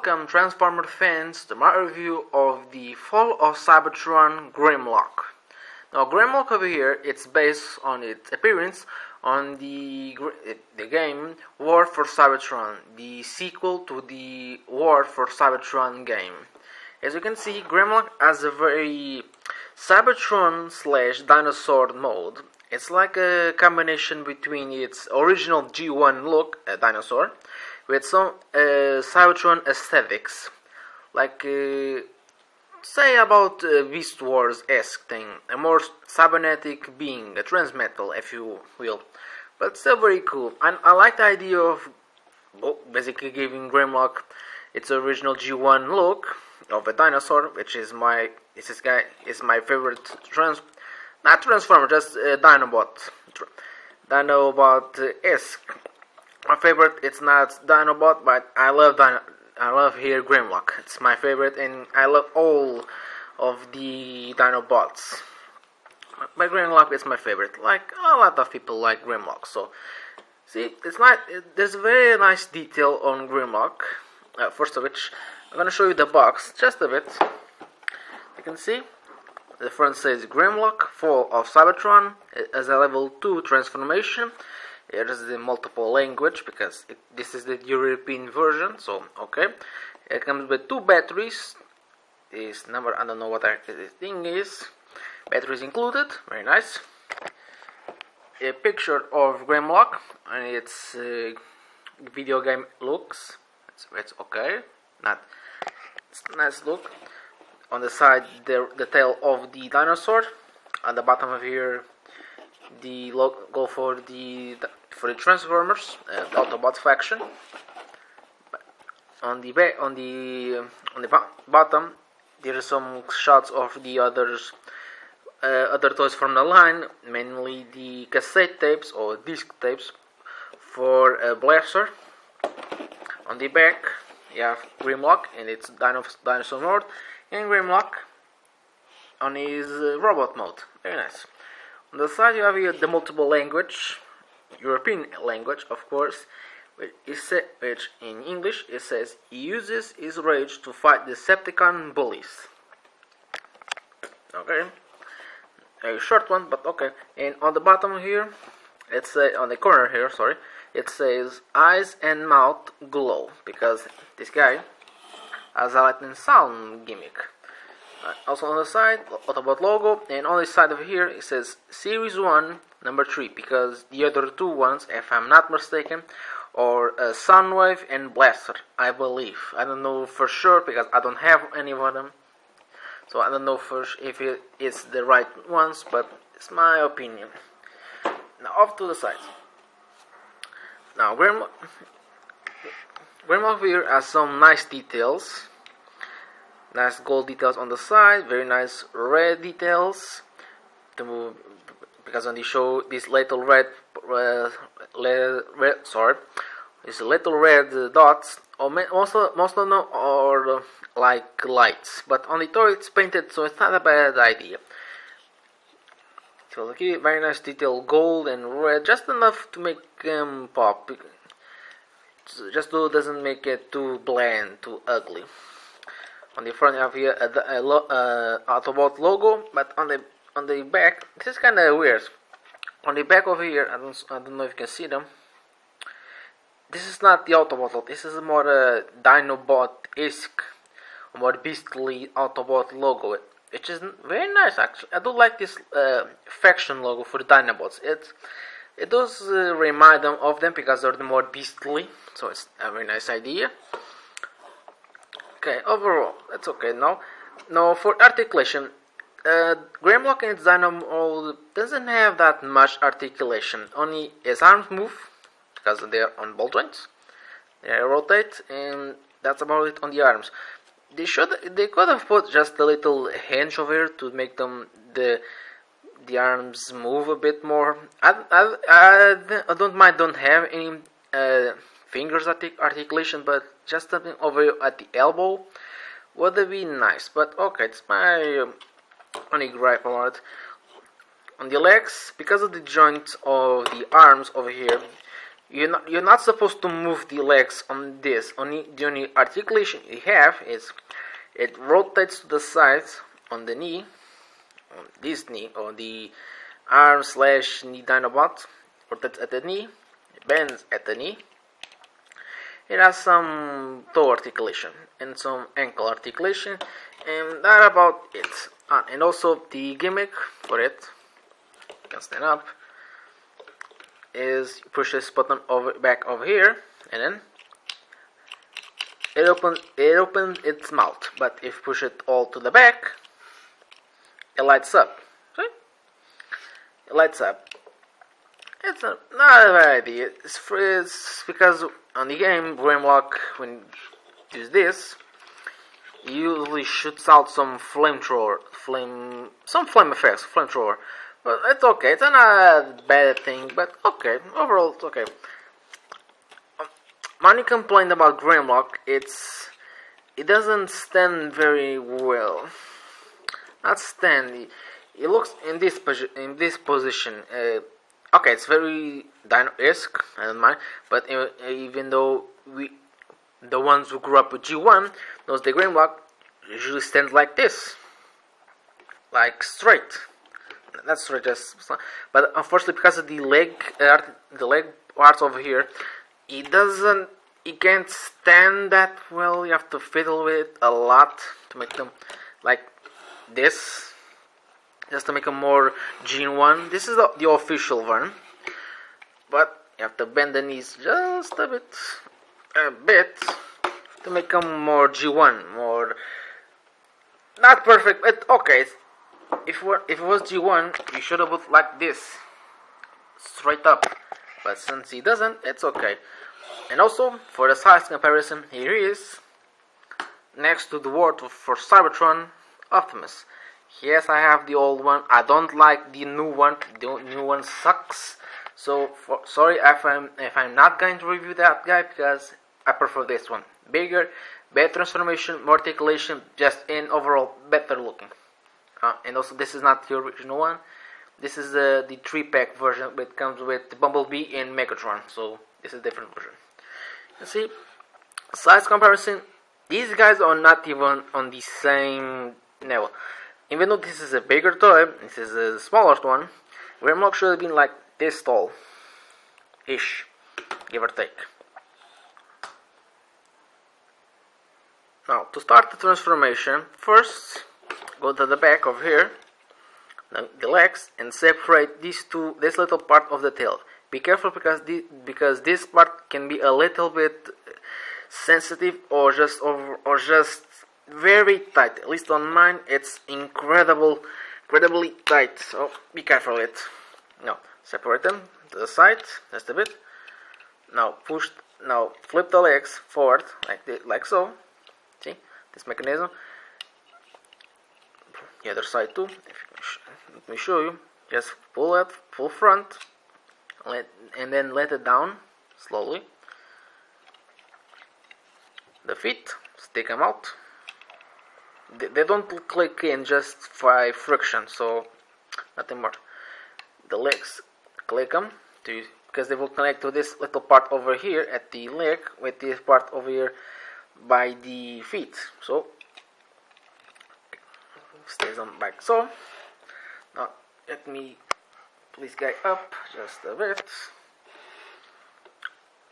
Welcome, Transformer fans, to my review of the Fall of Cybertron Grimlock. Now, Grimlock over here, it's based on its appearance on the game War for Cybertron, the sequel to the War for Cybertron game. As you can see, Grimlock has a very Cybertron / dinosaur mode. It's like a combination between its original G1 look, a dinosaur, with some Cybertron aesthetics, like say about Beast Wars-esque thing, a more cybernetic being, a transmetal, if you will, but still very cool. And I like the idea of basically giving Grimlock its original G1 look of a dinosaur, which is my favorite not Transformer, just Dinobot. Dinobot-esque. My favorite, it's not Dinobot, but I love here Grimlock. It's my favorite, and I love all of the Dinobots. But Grimlock is my favorite. Like a lot of people like Grimlock. So, see, there's a very nice detail on Grimlock. First of which, I'm gonna show you the box just a bit. You can see. The front says Grimlock, Fall of Cybertron, as a level 2 transformation. Here is the multiple language because this is the European version, so okay. It comes with 2 batteries. This number, I don't know what this thing is. Batteries included, very nice. A picture of Grimlock and its video game looks. It's okay, it's a nice look. On the side, the tail of the dinosaur. On the bottom of here, the logo for the Transformers, the Autobot faction. On the bottom, there are some shots of the other toys from the line, mainly the cassette tapes or disc tapes for Blaster. On the back, you have Grimlock in its dinosaur mode. And Grimlock on his robot mode. Very nice. On the side you have here the multiple language, European language of course, which in English it says he uses his rage to fight Decepticon bullies. Okay. A short one, but okay. And on the bottom here, on the corner here, sorry, it says eyes and mouth glow, because this guy has a light and sound gimmick. Also on the side, Autobot logo, and on the side of here it says Series 1, number 3, because the other 2 ones, if I'm not mistaken, are Soundwave and Blaster, I believe. I don't know for sure because I don't have any of them, so I don't know if it's the right ones, but it's my opinion. Now off to the side. Now Grimlock here has some nice details. Nice gold details on the side, very nice red details. Because on the show, these little red dots, most of them are like lights, but on the toy it's painted, so it's not a bad idea. So look, very nice detail, gold and red, just enough to make them pop. Just so it doesn't make it too bland, too ugly. On the front you have here Autobot logo, but on the back, this is kind of weird. On the back over here, I don't know if you can see them. This is not the Autobot logo. This is more Dinobot-esque, more beastly Autobot logo, which is very nice actually. I do like this faction logo for the Dinobots. It does remind them of them because they're the more beastly, so it's a very nice idea. Okay, overall, that's okay. Now for articulation, Grimlock in its Dino mode doesn't have that much articulation. Only his arms move because they're on ball joints. They rotate, and that's about it on the arms. They could have put just a little hinge over here to make them the arms move a bit more. I don't mind don't have any fingers articulation, but just something over at the elbow would have been nice. But okay, it's my only gripe on it. On the legs, because of the joints of the arms over here, You're not supposed to move the legs on this. The only articulation you have is it rotates to the sides on the knee, on this knee, or the arm slash knee Dinobot. Rotates at the knee, bends at the knee. It has some toe articulation and some ankle articulation, and that about it. And also the gimmick for it, you can stand up, is you push this button back over here, and then it opens its mouth. But if you push it all to the back, it lights up. See? It lights up. It's not a bad idea. It's because on the game, Grimlock, when you use this, he usually shoots out some flame effects, flamethrower. But it's okay. It's not a bad thing, but okay. Overall, it's okay. Many complained about Grimlock. It doesn't stand very well. Not stand. It looks in this position. Okay, it's very Dino-esque, I don't mind, but even though the ones who grew up with G1, knows the Grimlock usually stands like this. Like straight. Not straight, but unfortunately because of the leg parts over here, it can't stand that well. You have to fiddle with it a lot to make them like this. Just to make them more G1. This is the official one. But you have to bend the knees just a bit to make them more G1. More not perfect, but okay. If it was G1, you should have put like this. Straight up. But since he doesn't, it's okay. And also, for the size comparison, here he is. Next to the word for Cybertron, Optimus. Yes, I have the old one. I don't like the new one. The new one sucks. So sorry if I'm not going to review that guy, because I prefer this one. Bigger, better transformation, more articulation, just in overall better looking. And also this is not the original one. This is the 3-pack version. It comes with Bumblebee and Megatron. So this is a different version. You see, size comparison. These guys are not even on the same level. Even though this is a bigger toy, this is a smaller one, Grimlock should have been like this tall. Ish. Give or take. Now, to start the transformation, first go to the back over here, the legs, and separate this little part of the tail. Be careful because this part can be a little bit sensitive or just very tight. At least on mine, it's incredibly tight. So be careful with it. Now separate them to the side, just a bit. Now flip the legs forward like so. See this mechanism. The other side too. Let me show you. Just pull it full front, and then let it down slowly. The feet, stick them out. They don't click in just by friction, so nothing more. The legs, click them because they will connect to this little part over here at the leg with this part over here by the feet. So stays on back. So now let me please get up just a bit.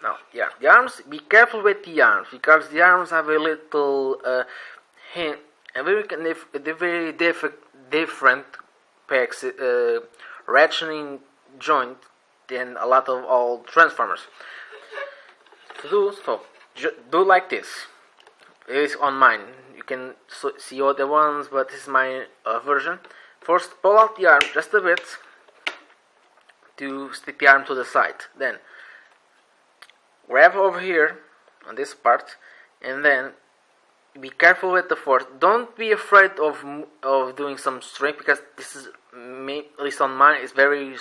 Now, yeah, the arms. Be careful with the arms because the arms have a little hand. A very different packs, ratcheting joint than a lot of old Transformers. To do so, do like this. It is on mine. You can see other ones, but this is my version. First, pull out the arm just a bit to stick the arm to the side. Then grab over here on this part, and then be careful with the force. Don't be afraid of doing some strength because this is, at least on mine, is very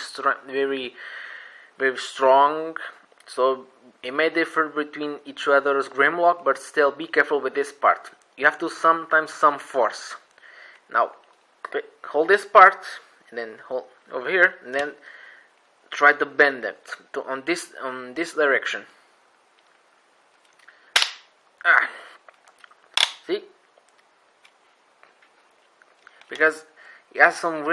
strong. So it may differ between each other's Grimlock, but still be careful with this part. You have to sometimes some force. Now hold this part and then hold over here, and then try to bend it on this direction. See, because it has some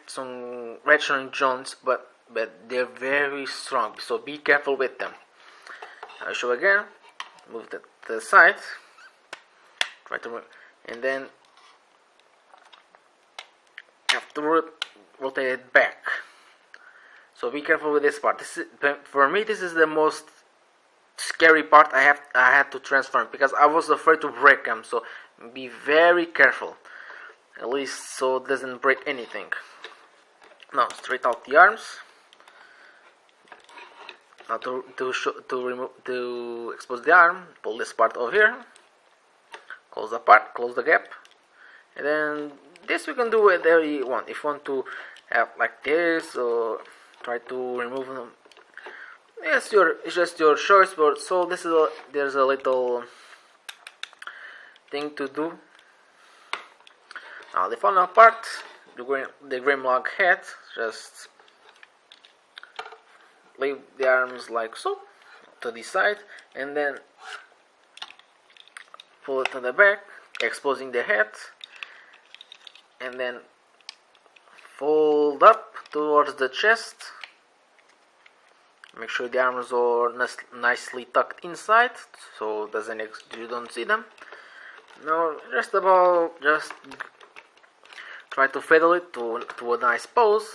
some resonant joints, but they're very strong, so be careful with them. I'll show again. Move the side, try to move, and then you have to rotate it back. So be careful with this part. For me, this is the most scary part. I had to transform because I was afraid to break them. So be very careful, at least so it doesn't break anything. Now straight out the arms. Now to expose the arm, pull this part over here, close the part, close the gap, and then this we can do whatever you want. If you want to have like this or try to remove them, it's just your choice. But so there's a little thing to do. Now the final part, the Grimlock head, just leave the arms like so to the side, and then pull it to the back, exposing the head, and then fold up towards the chest. Make sure the arms are nicely tucked inside, so you don't see them. Now just try to feather it to a nice pose.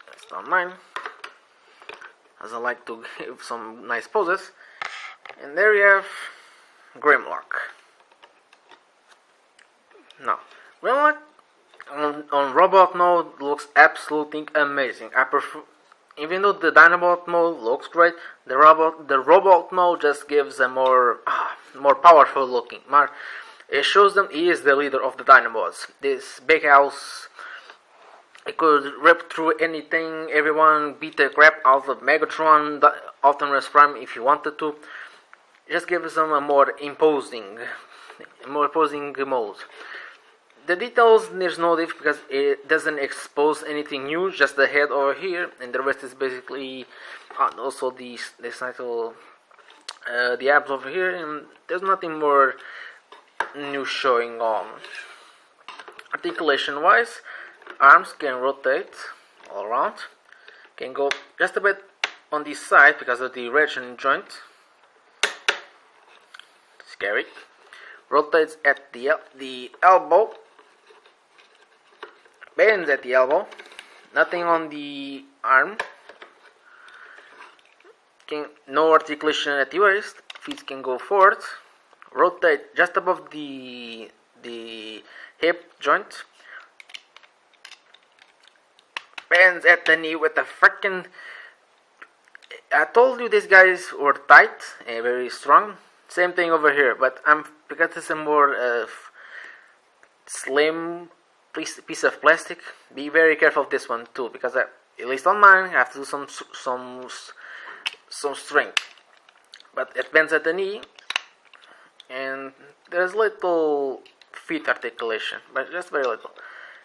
That's not mine, as I like to give some nice poses. And there you have Grimlock. Now, Grimlock on robot mode looks absolutely amazing. I prefer, even though the Dinobot mode looks great, the robot mode just gives a more powerful looking. It shows them he is the leader of the Dinobots. This big house, it could rip through anything, everyone, beat the crap out of Megatron, Optimus Prime if you wanted to. Just gives them a more imposing mode. The details, there's no diff because it doesn't expose anything new, just the head over here, and the rest is basically also the abs over here, and there's nothing more new showing on. Articulation wise, arms can rotate all around, can go just a bit on this side because of the resonant joint. Scary. Rotates at the elbow, bends at the elbow, nothing on the arm. No articulation at the waist. Feet can go forward. Rotate just above the hip joint. Bends at the knee with a freaking. I told you these guys were tight and very strong. Same thing over here, but because it's a more slim piece of plastic. Be very careful of this one too, because at least on mine, I have to do some strength. But it bends at the knee, and there's little feet articulation, but just very little.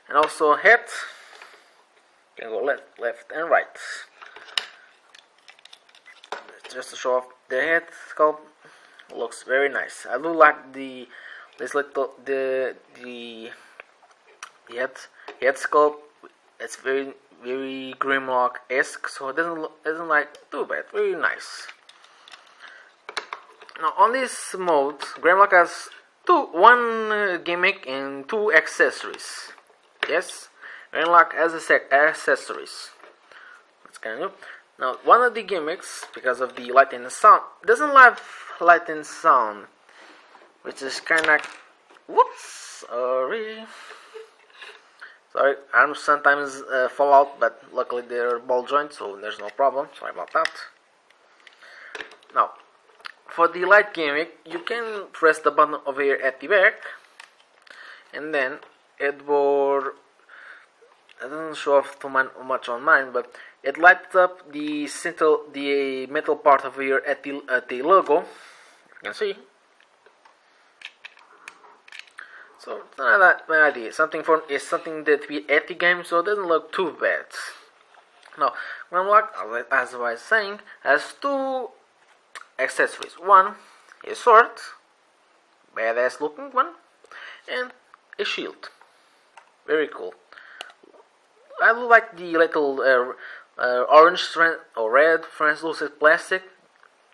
And also head can go left and right. Just to show off the head sculpt, looks very nice. I do like the head sculpt. It's very Grimlock-esque, so it doesn't like too bad. Very nice. Now on this mode, Grimlock has one gimmick and two accessories. Yes, Grimlock has accessories. That's kind of new. Now one of the gimmicks, because of the light and the sound, doesn't have light and sound, which is kind of whoops. Sorry, arms sometimes fall out, but luckily they're ball joints, so there's no problem. Sorry about that. Now, for the light gimmick, you can press the button over here at the back, and then it will. It doesn't show off too much on mine, but it lights up the metal part over here at the logo. You can see. So it's not that bad idea. Something for is something that we at the game, so it doesn't look too bad. Now, Grimlock, as I was saying, has two accessories. One is sword, badass looking one, and a shield. Very cool. I do like the little orange or red translucent plastic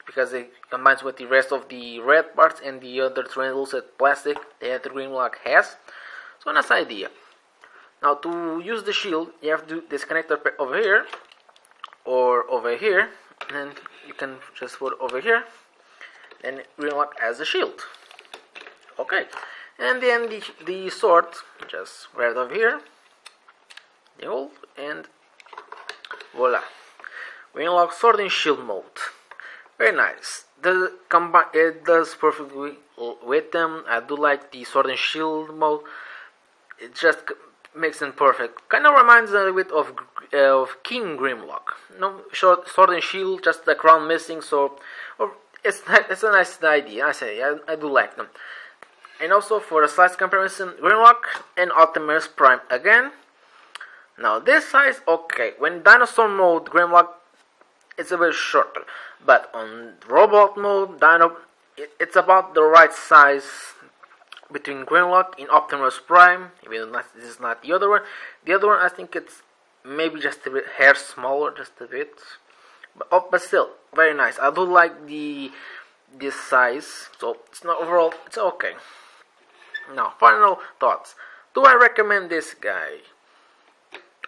because it combines with the rest of the red parts and the other translucent plastic that the Grimlock has. So nice idea. Now to use the shield, you have to disconnect it over here or over here, and you can just put it over here. Then Grimlock as a shield. Okay, and then the sword, just right over here. The hold and voila. Grimlock sword and shield mode. Very nice. It does perfectly with them. I do like the sword and shield mode. It just makes them perfect. Kind of reminds a bit of King Grimlock. No sword and shield, just the crown missing. So it's a nice idea. I do like them. And also for a size comparison, Grimlock and Optimus Prime again. Now this size, okay. When dinosaur mode, Grimlock, it's a bit shorter, but on robot mode, it's about the right size between Grimlock and Optimus Prime. Even though this is not the other one. The other one, I think it's maybe just a bit hair smaller, just a bit. But still, very nice. I do like this size, so it's not overall. It's okay. Now, final thoughts. Do I recommend this guy?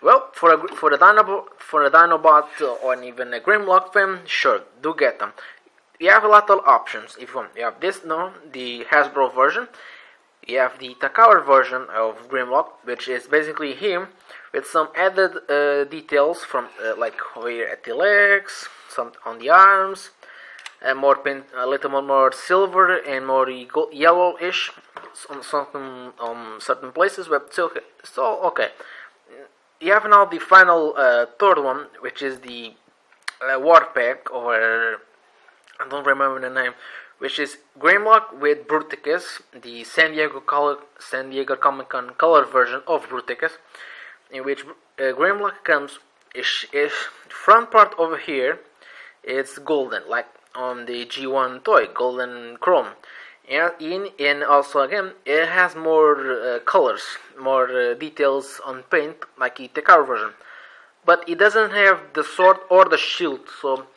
Well, for the Dinobot or even a Grimlock fan, sure, do get them. You have a lot of options. If you want, you have the Hasbro version. You have the Takara version of Grimlock, which is basically him with some added details from like over here at the legs, some on the arms, and more paint, a little more silver and more yellowish on certain places, but still okay. You have now the final third one, which is the War Pack, or I don't remember the name, which is Grimlock with Bruticus, the San Diego Comic Con color version of Bruticus, in which Grimlock comes. Is front part over here, it's golden, like on the G1 toy, golden chrome. And also again, it has more colors, more details on paint, like the Takara version. But it doesn't have the sword or the shield, so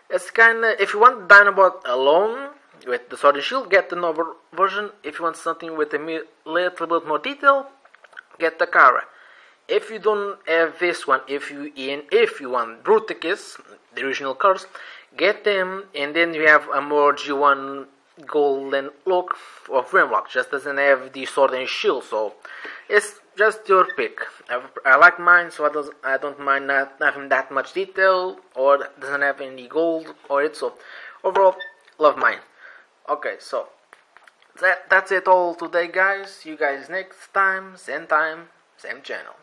it's kinda, if you want Dinobot alone with the sword and shield, get the novel version. If you want something with a little bit more detail, get Takara. If you don't have this one, if you want Bruticus, the original colors, get them, and then you have a more G1 golden look of Grimlock. Just doesn't have the sword and shield, so it's just your pick. I like mine, so I don't mind not having that much detail, or doesn't have any gold or it. So overall, love mine. Okay, so that's it all today, guys. See you guys next time, same channel.